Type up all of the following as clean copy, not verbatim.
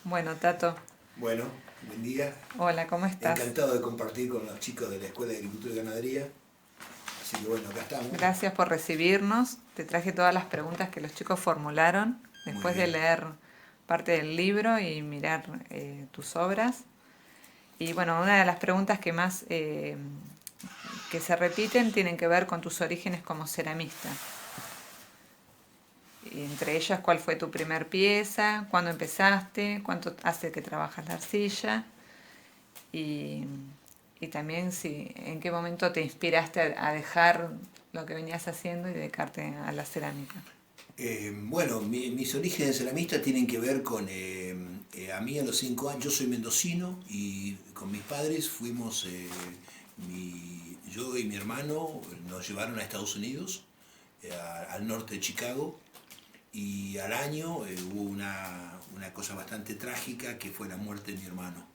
Bueno, Tato, Bueno, buen día. hola, ¿cómo estás? Encantado de compartir con los chicos de la Escuela de Agricultura y Ganadería. Así que bueno, acá estamos. Gracias por recibirnos. Te traje todas las preguntas que los chicos formularon Muy después de bien. leer parte del libro y mirar tus obras. Y bueno, una de las preguntas que más que se repiten tienen que ver con tus orígenes como ceramista. Y entre ellas, ¿cuál fue tu primer pieza? ¿Cuándo empezaste? ¿Cuánto hace que trabajas la arcilla? Y, y también si en qué momento te inspiraste a dejar lo que venías haciendo y dedicarte a la cerámica. Bueno, mis orígenes ceramistas tienen que ver con, a mí a los 5 años, yo soy mendocino y con mis padres fuimos, yo y mi hermano nos llevaron a Estados Unidos, al norte de Chicago, y al año hubo una cosa bastante trágica que fue la muerte de mi hermano,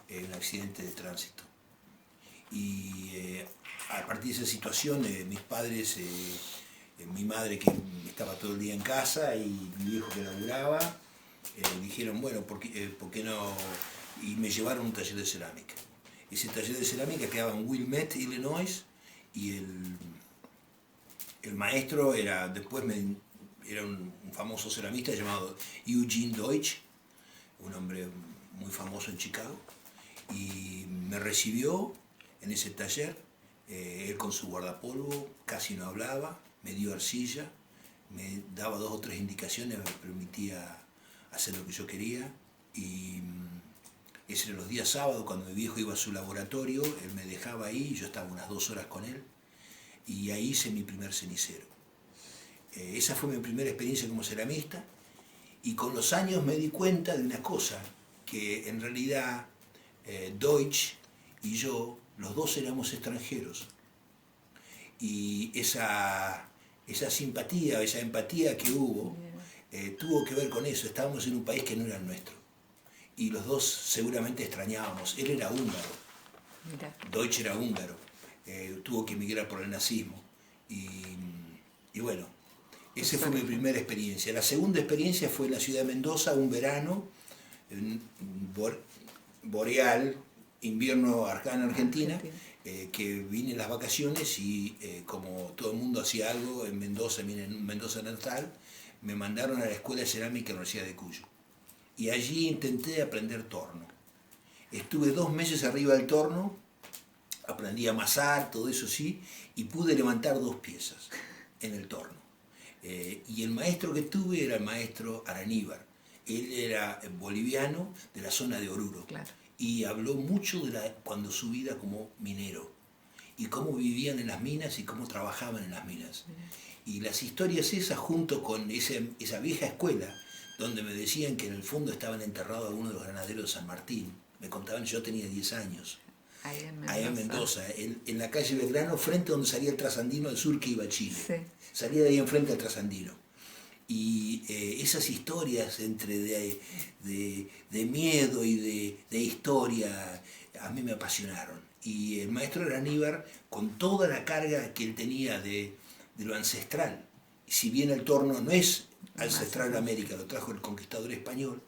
en un accidente de tránsito. Y a partir de esa situación, mis padres, mi madre que estaba todo el día en casa y mi viejo que laburaba, dijeron, bueno, ¿por qué no? Y me llevaron a un taller de cerámica. Ese taller de cerámica quedaba en Wilmette, Illinois, y el maestro era, era un famoso ceramista llamado Eugene Deutsch, un hombre muy famoso en Chicago, y me recibió en ese taller. Él con su guardapolvo casi no hablaba, me dio arcilla, me daba 2 o 3 indicaciones, me permitía hacer lo que yo quería. Y ese era los días sábados, cuando mi viejo iba a su laboratorio, él me dejaba ahí, yo estaba unas 2 horas con él, y ahí hice mi primer cenicero. Esa fue mi primera experiencia como ceramista, y con los años me di cuenta de una cosa, que en realidad Deutsch y yo, los dos éramos extranjeros. Y esa simpatía, esa empatía que hubo, tuvo que ver con eso. Estábamos en un país que no era el nuestro. Y los dos seguramente extrañábamos. Él era húngaro, Mira, Deutsch era húngaro. Tuvo que emigrar por el nazismo. Y, y bueno, tus esa fue mi orígenes. primera experiencia. La segunda experiencia fue en la ciudad de Mendoza, un verano boreal, invierno acá en Argentina, Argentina. que vine en las vacaciones y como todo el mundo hacía algo en Mendoza, en Mendoza natal, me mandaron a la Escuela de Cerámica de la Universidad de Cuyo. Y allí intenté aprender torno. Estuve 2 meses arriba del torno, aprendí a amasar, todo eso sí, y pude levantar 2 piezas en el torno. Y el maestro que tuve era el maestro Araníbar. Él era boliviano de la zona de Oruro Claro. y habló mucho de cuando su vida como minero y cómo vivían en las minas y cómo trabajaban en las minas. Y las historias esas junto con esa vieja escuela donde me decían que en el fondo estaban enterrados algunos de los granaderos de San Martín. Me contaban, yo tenía 10 años, Ahí en allá en Mendoza. Mendoza, en la calle Belgrano, frente donde salía el trasandino del sur que iba a Chile. Sí. Salía de ahí enfrente al trasandino. Y esas historias entre de miedo y de historia a mí me apasionaron. Y el maestro Araníbar, con toda la carga que él tenía de lo ancestral, si bien el torno no es ancestral de América, lo trajo el conquistador español,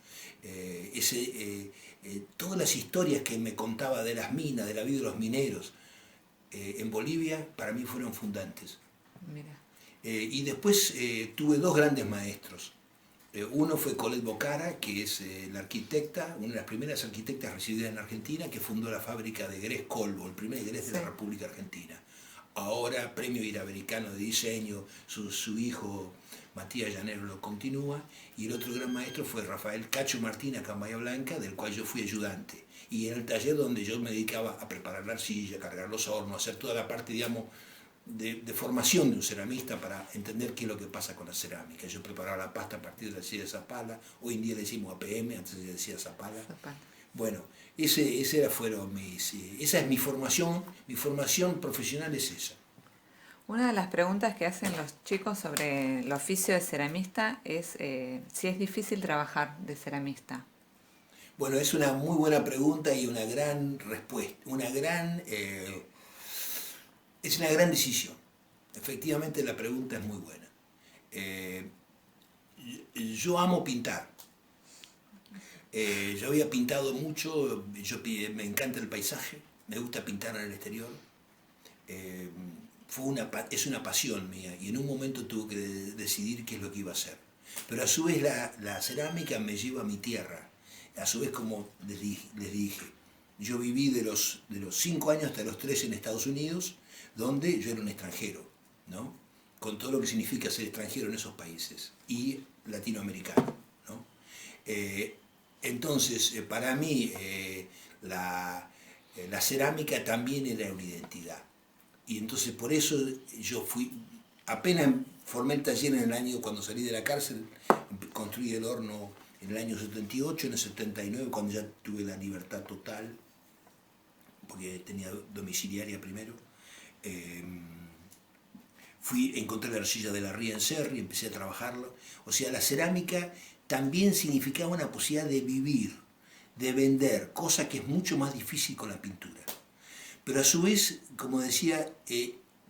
todas las historias que me contaba de las minas, de la vida de los mineros en Bolivia, para mí fueron fundantes. Mira. Y después tuve 2 grandes maestros. Uno fue Colette Bocara, que es la arquitecta, una de las primeras arquitectas resididas en Argentina, que fundó la fábrica de Grés Colbo, el primer Grés de la República Argentina. Ahora premio iberoamericano de diseño, su hijo Matías Llanero lo continúa, y el otro gran maestro fue Rafael Cacho Martín, acá en Bahía Blanca, del cual yo fui ayudante. Y en el taller donde yo me dedicaba a preparar la arcilla, a cargar los hornos, a hacer toda la parte, digamos, de formación de un ceramista para entender qué es lo que pasa con la cerámica. Yo preparaba la pasta a partir de la arcilla de Zapala, hoy en día le decimos APM, antes se decía Zapala. Bueno, esa es mi formación profesional es esa. Una de las preguntas que hacen los chicos sobre el oficio de ceramista es si es difícil trabajar de ceramista. Bueno, es una muy buena pregunta y una gran respuesta, es una gran decisión. Efectivamente la pregunta es muy buena. Yo amo pintar. Yo había pintado mucho, me encanta el paisaje, me gusta pintar en el exterior. Eh, es una pasión mía y en un momento tuve que decidir qué es lo que iba a hacer. Pero a su vez la cerámica me lleva a mi tierra. A su vez, como les dije, yo viví de los 5 años hasta los 13 en Estados Unidos, donde yo era un extranjero, ¿no? Con todo lo que significa ser extranjero en esos países, y latinoamericano, ¿no? Entonces, para mí, la cerámica también era una identidad. Y entonces por eso yo apenas formé el taller en el año, cuando salí de la cárcel, construí el horno en el año 78, en el 79, cuando ya tuve la libertad total, porque tenía domiciliaria primero. Encontré la arcilla de la ría en Cerri, empecé a trabajarlo. O sea, la cerámica también significaba una posibilidad de vivir, de vender, cosa que es mucho más difícil con la pintura. Pero a su vez, como decía,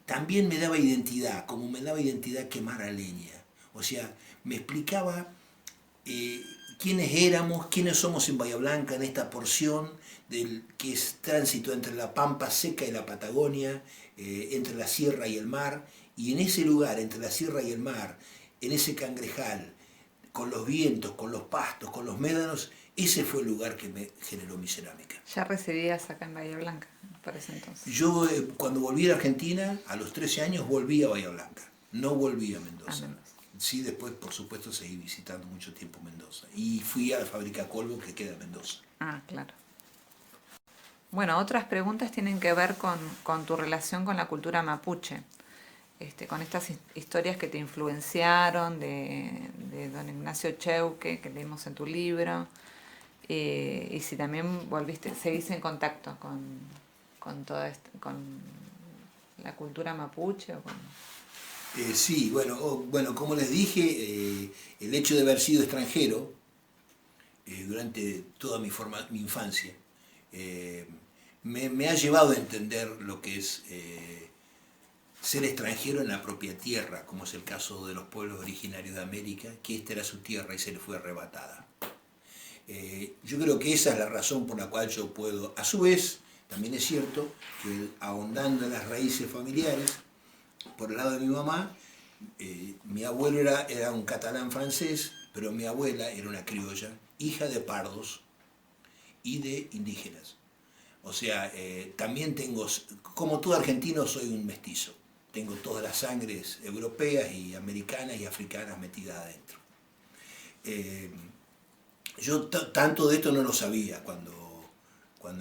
también me daba identidad, como me daba identidad quemar a leña. O sea, me explicaba quiénes éramos, quiénes somos en Bahía Blanca, en esta porción que es tránsito entre la Pampa Seca y la Patagonia, entre la sierra y el mar, y en ese lugar, entre la sierra y el mar, en ese cangrejal, con los vientos, con los pastos, con los médanos, ese fue el lugar que me generó mi cerámica. ¿Ya residías acá en Bahía Blanca por ese entonces? Yo cuando volví a Argentina, a los 13 años, volví a Bahía Blanca, no volví a Mendoza. Sí, después, por supuesto, seguí visitando mucho tiempo Mendoza. Y fui a la fábrica Colbo, que queda en Mendoza. Ah, claro. Bueno, otras preguntas tienen que ver con tu relación con la cultura mapuche, con estas historias que te influenciaron de don Ignacio Cheuque, que leímos en tu libro, y si también seguís en contacto con toda con la cultura mapuche. Sí, bueno, como les dije, el hecho de haber sido extranjero durante toda mi infancia me ha llevado a entender lo que es ser extranjero en la propia tierra, como es el caso de los pueblos originarios de América, que esta era su tierra y se le fue arrebatada. Yo creo que esa es la razón por la cual yo puedo. A su vez, también es cierto que ahondando en las raíces familiares, por el lado de mi mamá, mi abuelo era un catalán francés, pero mi abuela era una criolla, hija de pardos y de indígenas. O sea, también tengo, como todo argentino, soy un mestizo. Tengo todas las sangres europeas y americanas y africanas metidas adentro. Yo tanto de esto no lo sabía cuando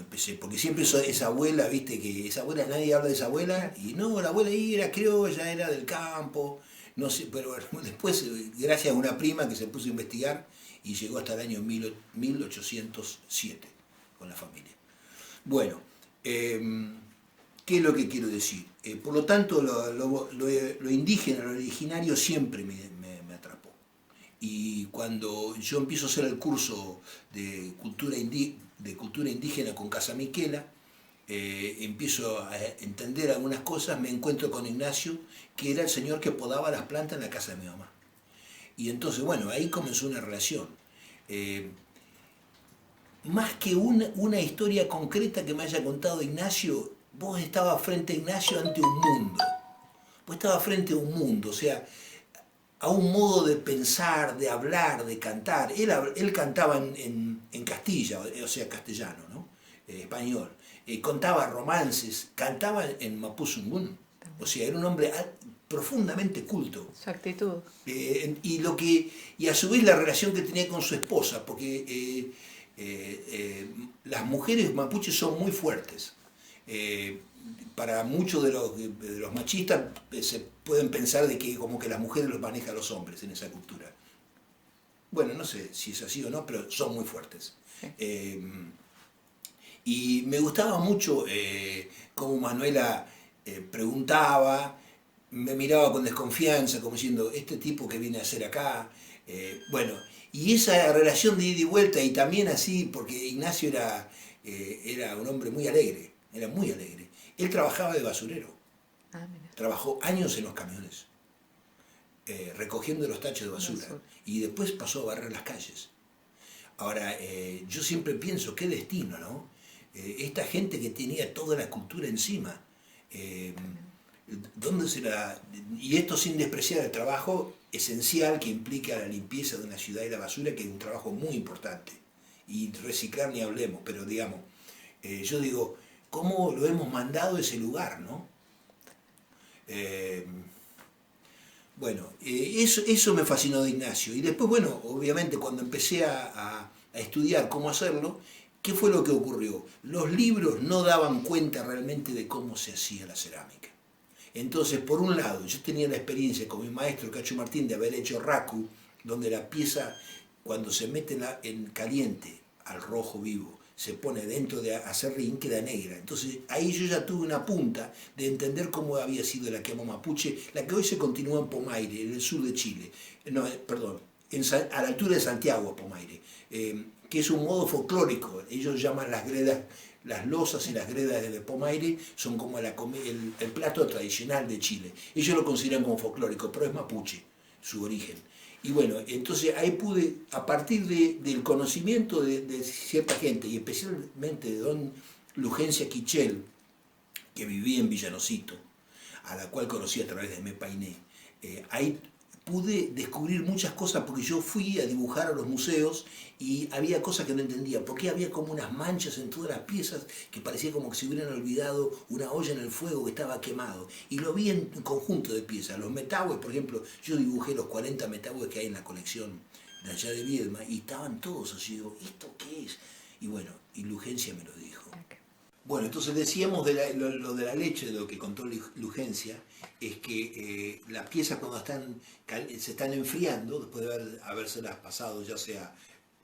empecé, porque siempre esa abuela, viste, que esa abuela, nadie habla de esa abuela, y no, la abuela ahí era criolla, era del campo, no sé, pero después, gracias a una prima que se puso a investigar, y llegó hasta el año 1807 con la familia. Bueno, ¿qué es lo que quiero decir? Por lo tanto, lo indígena, lo originario siempre me atrapó. Y cuando yo empiezo a hacer el curso de cultura indígena con Casa Miquela, empiezo a entender algunas cosas, me encuentro con Ignacio, que era el señor que podaba las plantas en la casa de mi mamá. Y entonces, bueno, ahí comenzó una relación. Más que una historia concreta que me haya contado Ignacio, vos estabas frente a Ignacio ante un mundo. Vos estabas frente a un mundo, o sea, a un modo de pensar, de hablar, de cantar. Él cantaba en Castilla, o sea, castellano, ¿no? Español. Contaba romances, cantaba en Mapuzungún. O sea, era un hombre profundamente culto. Su actitud. Y a su vez la relación que tenía con su esposa, porque las mujeres mapuches son muy fuertes. Para muchos de los machistas se pueden pensar de que como que las mujeres los manejan los hombres en esa cultura. Bueno, no sé si es así o no, pero son muy fuertes. Sí. Y me gustaba mucho cómo Manuela preguntaba, me miraba con desconfianza, como diciendo, este tipo que viene a hacer acá. Bueno, y esa relación de ida y vuelta, y también así, porque Ignacio era un hombre muy alegre, era muy alegre. Él trabajaba de basurero. Trabajó años en los camiones, recogiendo los tachos de basura. Y después pasó a barrer las calles. Ahora, yo siempre pienso, qué destino, ¿no? Esta gente que tenía toda la cultura encima, eh, ¿dónde se la...? Y esto sin despreciar el trabajo esencial que implica la limpieza de una ciudad y la basura, que es un trabajo muy importante. Y reciclar ni hablemos, pero digamos, yo digo, ¿cómo lo hemos mandado a ese lugar, no? Bueno, eso me fascinó de Ignacio. Y después, bueno, obviamente cuando empecé a estudiar cómo hacerlo, ¿qué fue lo que ocurrió? Los libros no daban cuenta realmente de cómo se hacía la cerámica. Entonces, por un lado, yo tenía la experiencia con mi maestro Cacho Martín de haber hecho raku, donde la pieza, cuando se mete en caliente al rojo vivo, se pone dentro de acerrín, queda negra. Entonces ahí yo ya tuve una punta de entender cómo había sido la quema mapuche, la que hoy se continúa en Pomaire, en el sur de Chile, no, perdón, a la altura de Santiago, Pomaire, que es un modo folclórico. Ellos llaman las gredas, las losas y las gredas de Pomaire son como el plato tradicional de Chile. Ellos lo consideran como folclórico, pero es mapuche su origen. Y bueno, entonces ahí pude, a partir del conocimiento de cierta gente, y especialmente de don Lugencia Quichel, que vivía en Villanocito, a la cual conocí a través de Mepainé, ahí pude descubrir muchas cosas, porque yo fui a dibujar a los museos y había cosas que no entendía, porque había como unas manchas en todas las piezas que parecía como que se hubieran olvidado una olla en el fuego que estaba quemado. Y lo vi en un conjunto de piezas. Los metahues, por ejemplo, yo dibujé los 40 metahues que hay en la colección de allá de Viedma y estaban todos así, digo, ¿esto qué es? Y bueno, Lugencia me lo dijo. Bueno, entonces decíamos lo de la leche, de lo que contó Lugencia, es que las piezas cuando se están enfriando, después de habérselas pasado, ya sea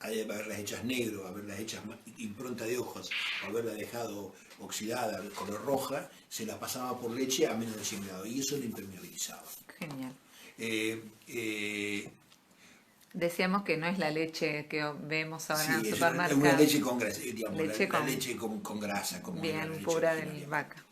haberlas hechas negro, haberlas hechas impronta de hojas, o haberlas dejado oxidada, color roja, se las pasaba por leche a menos de 100 grados, y eso lo impermeabilizaba. Genial. Decíamos que no es la leche que vemos ahora en el supermercado. Es una leche con grasa, digamos, leche la leche con grasa. Como bien pura de vaca.